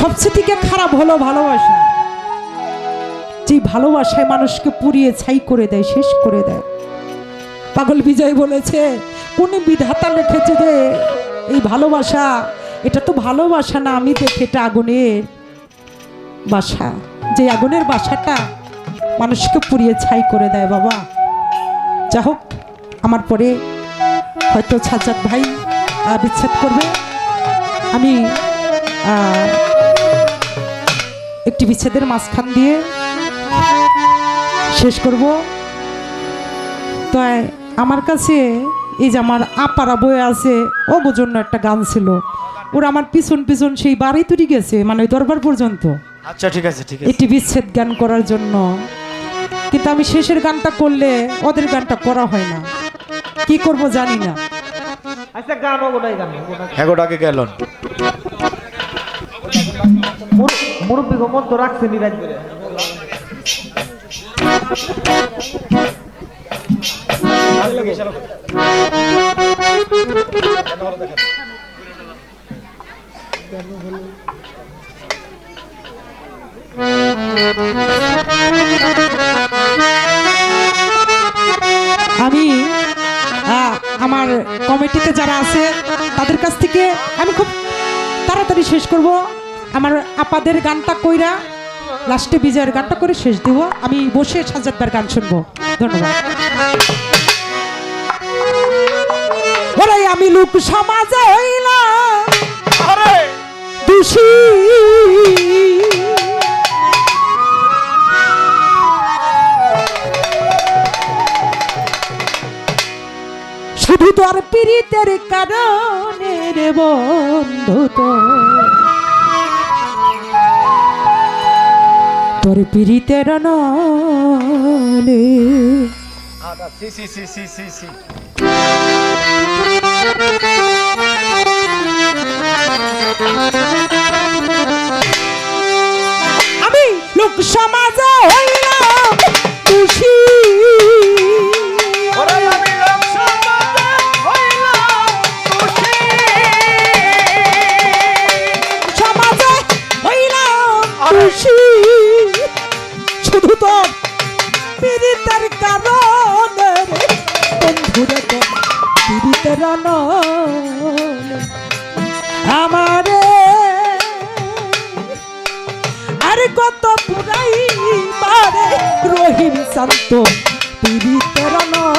সবচেয়ে থেকে খারাপ হলো ভালোবাসা, যে ভালোবাসায় মানুষকে পুড়িয়ে ছাই করে দেয়, শেষ করে দেয়। পাগল বিজয় বলেছে, কোন বিধাতা লিখেছে যে এই ভালোবাসা, এটা তো ভালোবাসা না, আমি দেখে এটা আগুনের বাসা, যে আগুনের বাসাটা মানুষকে পুড়িয়ে ছাই করে দেয়। বাবা যা হোক, আমার পরে হয়তো সাজ্জাদ ভাই বিচ্ছেদ করবে, আমি একটি বিচ্ছেদের মাঝখান দিয়ে শেষ করব। তাই আমার কাছে এই যে আমার আপারা বয়ে আছে, ও জন্য একটা গান ছিল, ওরা আমার পিছন পিছন সেই বাড়ি তুলি গেছে, মানে ওই দরবার পর্যন্ত। আচ্ছা ঠিক আছে, ঠিক আছে, এটি বিচ্ছেদ গান করার জন্য, কিন্তু আমি শেষের গানটা করলে ওদের গানটা করা হয় না, কি করব জানি না। আচ্ছা গান ওটাই গান এগোটাকে গেলন মুরব্বী মন তো রাখছে নিরাজ করে। আমি আমার কমিটিতে যারা আছে তাদের কাছ থেকে আমি খুব তাড়াতাড়ি শেষ করব। আমার আপাদের গানটা কইরা লাস্টে বিজয়ের গানটা করে শেষ দেব। আমি বসে সাজ্জাদবার গান শুনবো। ধন্যবাদ। ওরাই আমি লোক সমাজে হইলাম দোষী, শুধু তোর পীড়িতের কারণে রে বন্ধু, তোর পীড়িতের নলে। সি সি সি সি সি সি আমি লোক সমাজে হইলাম দোষী, শুধু তো পীড়িতের কারণে বন্ধুরে, তো পীড়িতের নলে আমারে আর কত পুরাই পারে রহিম শান্ত পীড়িতের নলে।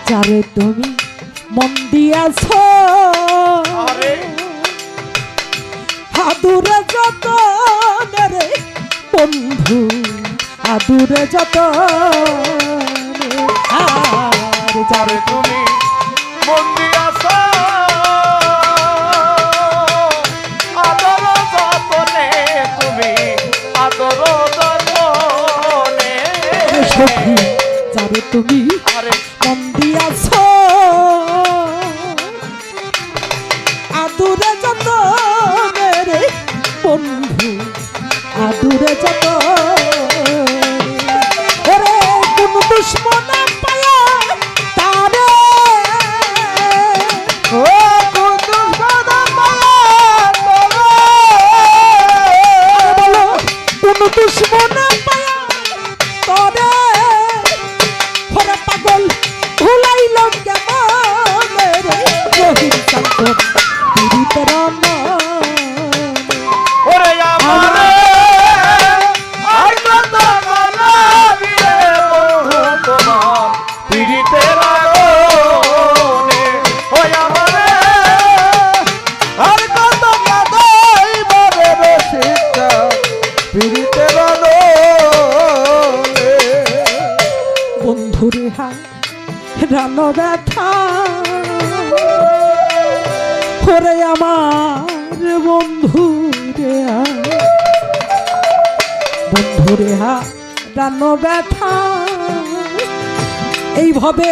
যারে তুমি মন দিয়াছ আদুরে যত রে বন্ধু, আদুরে যত, আর যারে তুমি মন দিয়াছ আদর যতনে, তুমি আদর যতনে সখী, যারে তুমি মন দিয়াছ আদুরে যত রে বন্ধু, আদুরে যত, ওরে কোন দুশ্মন পায়া তারে, ও কোন দুশ্মন পায়া তারে, বলো কোন দুশ্মন পায়া তারে, ওরে পাগল ভুলাইল কেমন রে রহিম শান্ত পীড়িতের নলে। ওরে আমারে আর কত মানাবি রে বন্ধু তোমার পীড়িতের আগুনে, ওই আমারে আর কত কাঁদাইব রে রসিকটা পীড়িতের আগুনে। বন্ধুরে হা রান ব্যথা ওরে আমার বন্ধু রে বন্ধু রে হারানো ব্যথা এইভাবে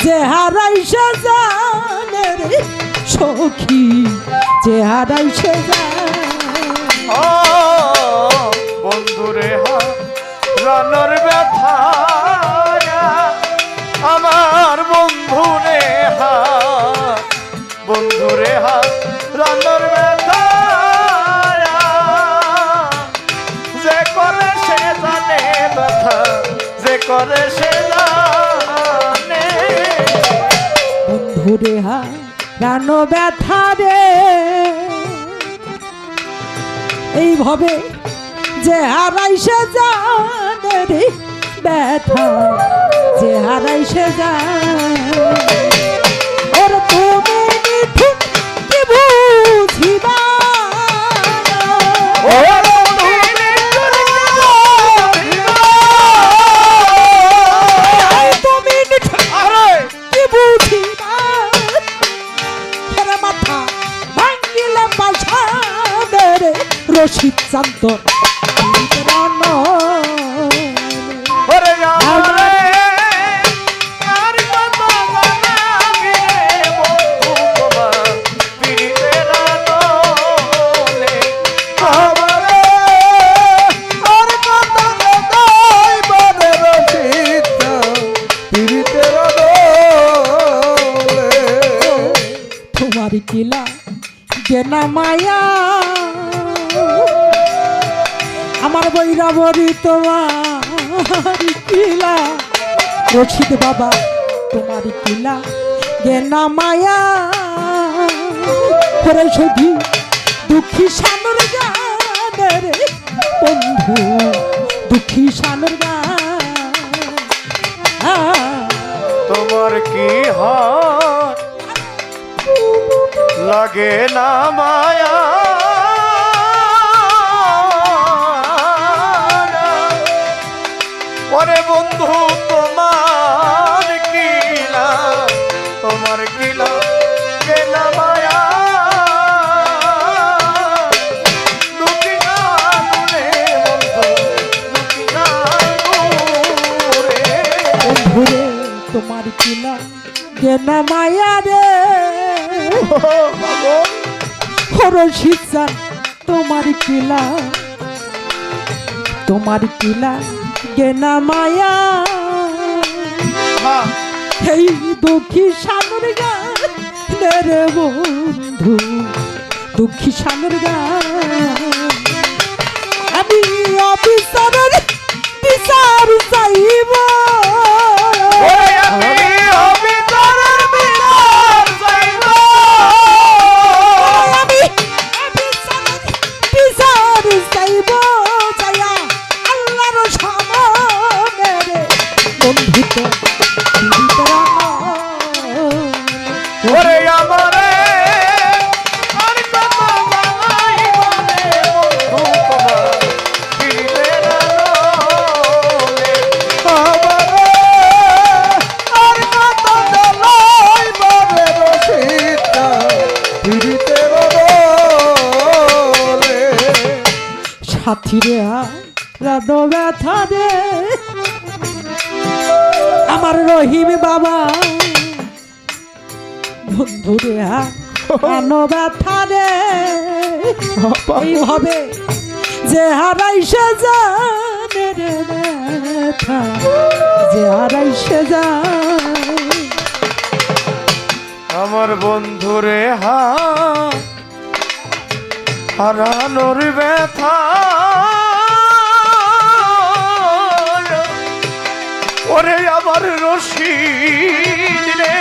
যে হারাইছে জানে রে সখী যে হারাইছে জানে ও বন্ধুরে রানোর ব্যথা আমার বন্ধুরে বন্ধুরে রানোর ব্যথা যে করে সে জানে ব্যথা যে করে সে জানে বন্ধু রে হারানো ব্যথা রে এইভাবে যে হারাইছে জানে রে ব্যথা যে হারাইছে জানে ওর তুমি নিঠুর কি বুঝিবা ও তুমি তুমি নিঠুর আরে কি বুঝিবা ওরে মাথা ভাঙ্গিলে পাশানে রে রশিদ চান্ত ওরে আমারে আর কত বানাবি রে বন্ধু তোমার পিরিতের আদলে আমারে আর কত দাই বনে রসিতা পিরিতের আদলে তোমার কিলা গেনা মায়া আমার বৈরা বরি তোমার কিলা রশিদ বাবা তোমার কিলা গেনা মায়া করে শুধু দুঃখী সানুর গান রে বন্ধু দুঃখী সানুর গান তোমার কি হয় লাগে না মায়া ওরে বন্ধু তোমার কিলা তোমার কিলা কে না মায়া দুঃখী গানু রে বন্ধু দুঃখী গানু রে বন্ধুরে তোমার কিলা গেনা মায়া রে রশিদ চান তোমার কিলা গেনা মায়া হ্যাঁ এই দুঃখী সানুর গান রে বন্ধু দুঃখী সানুর গান আমি অফিসারের বিচার চাইব ওরে আমি অবিচারের বিচার চাইব আমি অফিসারের বিচার চাইব চাইয়া আল্লাহর সামনে রে বন্ধুতে ওরে আমারে আর কত বালাই বলে বন্ধু তোমার পিরিতের আদলে আমারে আর কত বালাই বলে রসিতা পিরিতের আদলে সাথীরে রাধ ব্যথা দে আমার রহিম বাবা বন্ধুরে আন ব্যথা দে এইভাবে যে হারাইছে জানে রে ব্যথা যে হারাইছে জানে আমার বন্ধুরে হারানোর ব্যথা ওরে আমার রশিদ রে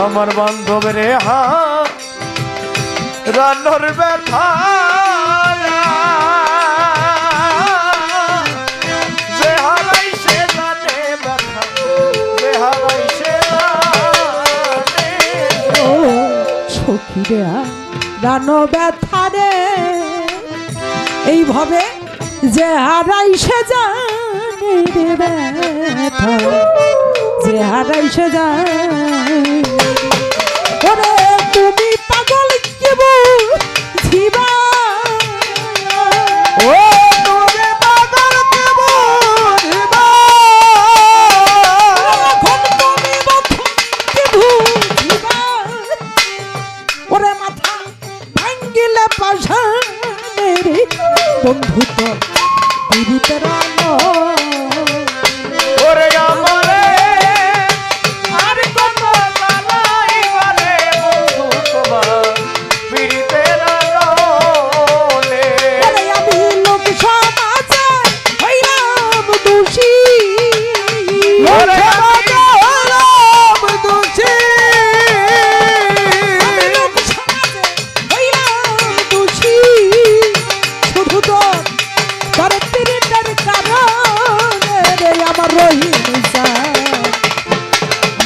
আমার বান্ধব রে রানোর ব্যথা যে হারাই সে জানে ব্যথা যে হারাই সে জানে ও সখীরে রান ব্যথা রে এইভাবে যে হারাইছে জানে রে ব্যথা যে হারাইছে জানে ও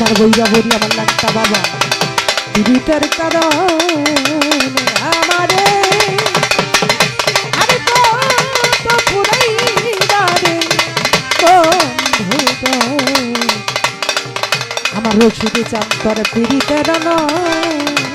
আমার বইরা বইরা আমার লাগতা বাবা পীড়িতের কারণে আমারে আরে তো পুরাইরা রে বন্ধু আমার রশিদে চান্তর পীড়িতের নয়